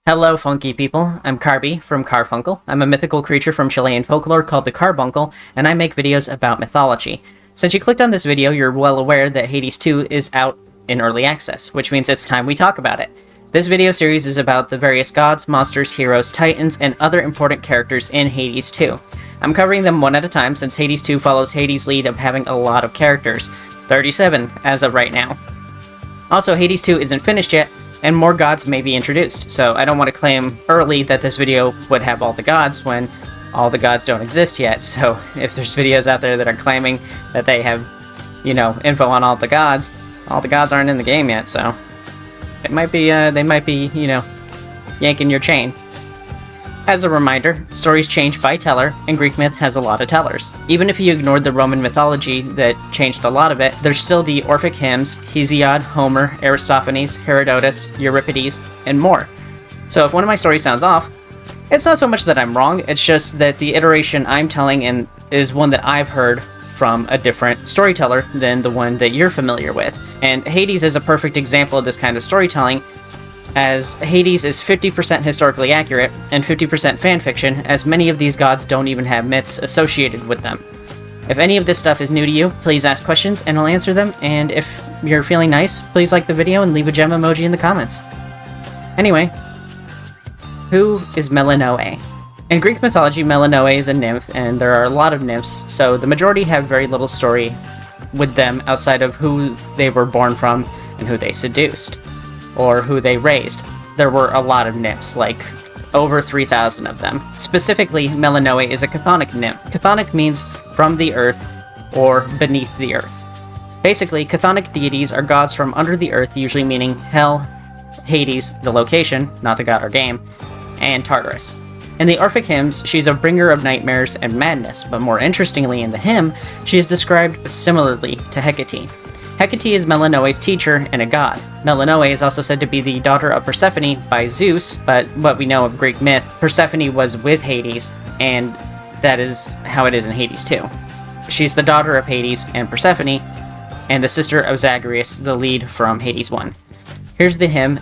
Hello, funky people. I'm Carby from Carfunkle. I'm a mythical creature from Chilean folklore called the Carbuncle, and I make videos about mythology. Since you clicked on this video, you're well aware that Hades 2 is out in early access, which means it's time we talk about it. This video series is about the various gods, monsters, heroes, titans, and other important characters in Hades 2. I'm covering them one at a time since Hades 2 follows Hades' lead of having a lot of characters, 37 as of right now. Also, Hades 2 isn't finished yet, and more gods may be introduced, so I don't want to claim early that this video would have all the gods when all the gods don't exist yet. So if there's videos out there that are claiming that they have, info on all the gods aren't in the game yet, so it might be, they might be, yanking your chain. As a reminder, stories change by teller, and Greek myth has a lot of tellers. Even if you ignored the Roman mythology that changed a lot of it, there's still the Orphic hymns, Hesiod, Homer, Aristophanes, Herodotus, Euripides, and more. So if one of my stories sounds off, it's not so much that I'm wrong, it's just that the iteration I'm telling is one that I've heard from a different storyteller than the one that you're familiar with. And Hades is a perfect example of this kind of storytelling, as Hades is 50% historically accurate and 50% fanfiction, as many of these gods don't even have myths associated with them. If any of this stuff is new to you, please ask questions and I'll answer them, and if you're feeling nice, please like the video and leave a gem emoji in the comments. Anyway, who is Melinoë? In Greek mythology, Melinoë is a nymph, and there are a lot of nymphs, so the majority have very little story with them outside of who they were born from and who they seduced, or who they raised. There were a lot of nymphs, like over 3,000 of them. Specifically, Melinoë is a chthonic nymph. Chthonic means from the earth, or beneath the earth. Basically, chthonic deities are gods from under the earth, usually meaning Hell, Hades, the location, not the god or game, and Tartarus. In the Orphic hymns, she's a bringer of nightmares and madness, but more interestingly in the hymn, she is described similarly to Hecate. Hecate is Melinoë's teacher and a god. Melinoë is also said to be the daughter of Persephone by Zeus, but what we know of Greek myth, Persephone was with Hades, and that is how it is in Hades too. She's the daughter of Hades and Persephone, and the sister of Zagreus, the lead from Hades 1. Here's the hymn,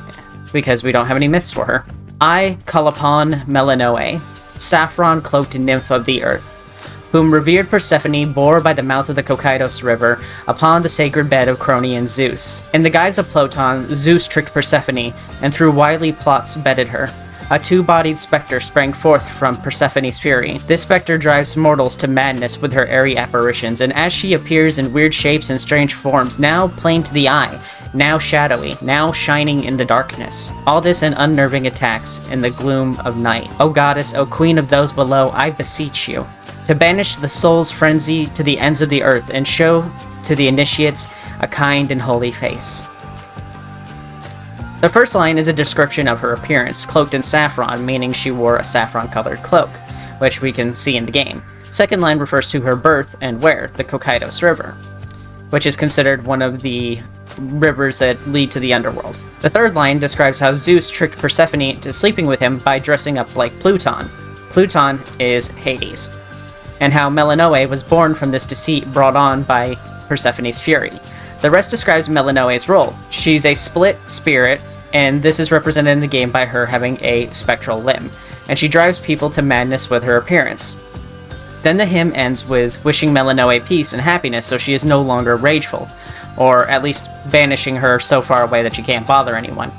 because we don't have any myths for her. I call upon Melinoë, saffron-cloaked nymph of the earth, whom revered Persephone bore by the mouth of the Cocytus river upon the sacred bed of Cronian Zeus. In the guise of Ploton, Zeus tricked Persephone, and through wily plots bedded her. A two-bodied spectre sprang forth from Persephone's fury. This spectre drives mortals to madness with her airy apparitions, and as she appears in weird shapes and strange forms, now plain to the eye, now shadowy, now shining in the darkness. All this in unnerving attacks in the gloom of night. O goddess, O queen of those below, I beseech you, to banish the soul's frenzy to the ends of the earth, and show to the initiates a kind and holy face. The first line is a description of her appearance, cloaked in saffron, meaning she wore a saffron-colored cloak, which we can see in the game. Second line refers to her birth and where, the Cocytus River, which is considered one of the rivers that lead to the underworld. The third line describes how Zeus tricked Persephone into sleeping with him by dressing up like Pluton. Pluton is Hades, and how Melinoë was born from this deceit brought on by Persephone's fury. The rest describes Melinoë's role. She's a split spirit, and this is represented in the game by her having a spectral limb, and she drives people to madness with her appearance. Then the hymn ends with wishing Melinoë peace and happiness so she is no longer rageful, or at least banishing her so far away that she can't bother anyone.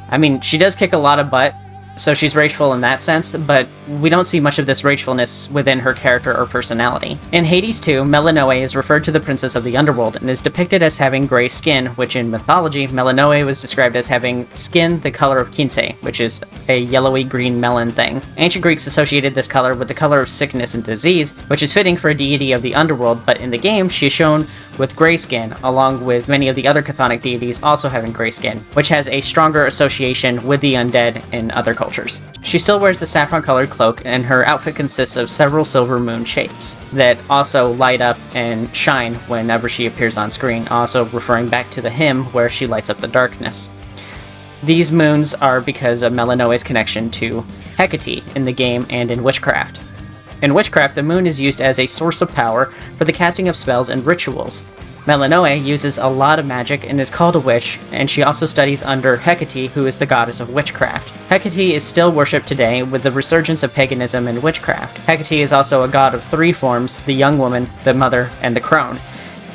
I mean, she does kick a lot of butt, so she's rageful in that sense, but we don't see much of this ragefulness within her character or personality. In Hades 2, Melinoë is referred to the princess of the underworld and is depicted as having gray skin, which in mythology, Melinoë was described as having skin the color of quince, which is a yellowy green melon thing. Ancient Greeks associated this color with the color of sickness and disease, which is fitting for a deity of the underworld, but in the game, she is shown with gray skin, along with many of the other chthonic deities also having gray skin, which has a stronger association with the undead in other cultures. She still wears the saffron-colored cloak, and her outfit consists of several silver moon shapes that also light up and shine whenever she appears on screen, also referring back to the hymn where she lights up the darkness. These moons are because of Melinoë's connection to Hecate in the game and in witchcraft. In witchcraft, the moon is used as a source of power for the casting of spells and rituals. Melinoë uses a lot of magic and is called a witch, and she also studies under Hecate, who is the goddess of witchcraft. Hecate is still worshipped today with the resurgence of paganism and witchcraft. Hecate is also a god of three forms: the young woman, the mother, and the crone.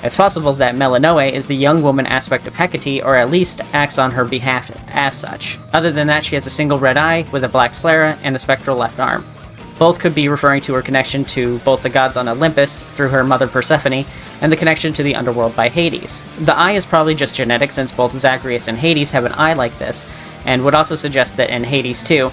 It's possible that Melinoë is the young woman aspect of Hecate, or at least acts on her behalf as such. Other than that, she has a single red eye with a black sclera and a spectral left arm. Both could be referring to her connection to both the gods on Olympus through her mother Persephone, and the connection to the underworld by Hades. The eye is probably just genetic, since both Zagreus and Hades have an eye like this, and would also suggest that in Hades too,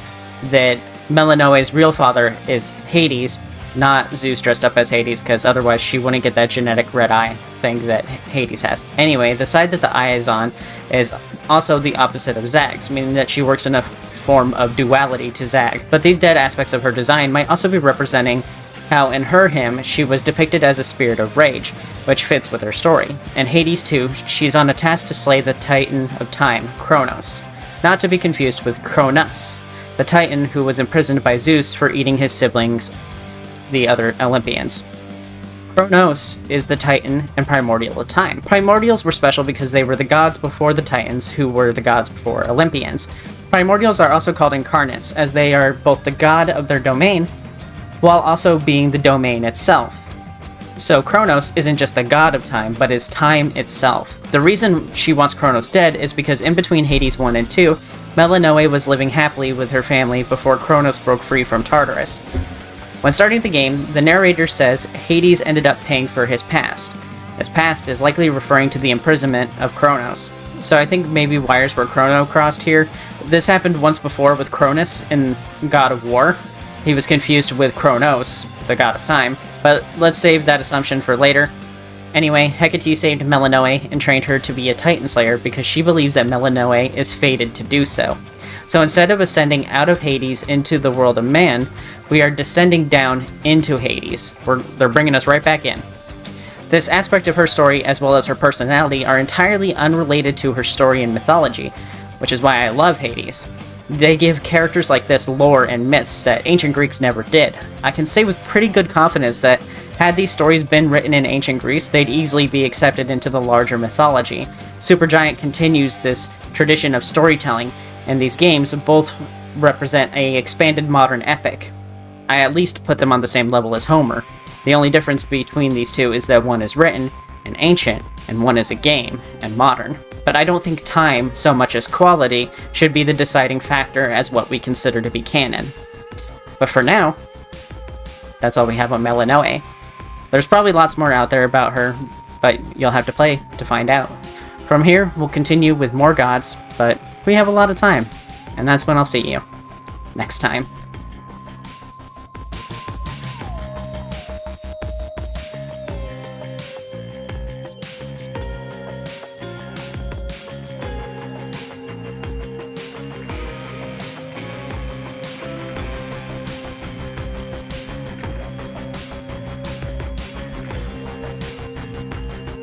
that Melinoë's real father is Hades, not Zeus dressed up as Hades, because otherwise she wouldn't get that genetic red eye thing that Hades has. Anyway, the side that the eye is on is also the opposite of Zag's, meaning that she works in a form of duality to Zag. But these dead aspects of her design might also be representing how in her hymn she was depicted as a spirit of rage, which fits with her story. In Hades too, she's on a task to slay the Titan of time, Kronos, not to be confused with Cronus, the Titan who was imprisoned by Zeus for eating his siblings, the other Olympians. Kronos is the Titan and primordial of time. Primordials were special because they were the gods before the Titans, who were the gods before Olympians. Primordials are also called incarnates, as they are both the god of their domain, while also being the domain itself. So Kronos isn't just the god of time, but is time itself. The reason she wants Kronos dead is because in between Hades 1 and 2, Melinoë was living happily with her family before Kronos broke free from Tartarus. When starting the game, the narrator says Hades ended up paying for his past. His past is likely referring to the imprisonment of Kronos. So I think maybe wires were chrono-crossed here. This happened once before with Cronus in God of War. He was confused with Kronos, the god of time, but let's save that assumption for later. Anyway, Hecate saved Melinoë and trained her to be a Titan Slayer because she believes that Melinoë is fated to do so. So instead of ascending out of Hades into the world of man, we are descending down into Hades. They're bringing us right back in. This aspect of her story, as well as her personality, are entirely unrelated to her story in mythology, which is why I love Hades. They give characters like this lore and myths that ancient Greeks never did. I can say with pretty good confidence that had these stories been written in ancient Greece, they'd easily be accepted into the larger mythology. Supergiant continues this tradition of storytelling, and these games both represent an expanded modern epic. I at least put them on the same level as Homer. The only difference between these two is that one is written and ancient, and one is a game and modern. But I don't think time, so much as quality, should be the deciding factor as what we consider to be canon. But for now, that's all we have on Melinoë. There's probably lots more out there about her, but you'll have to play to find out. From here, we'll continue with more gods, but we have a lot of time, and that's when I'll see you next time.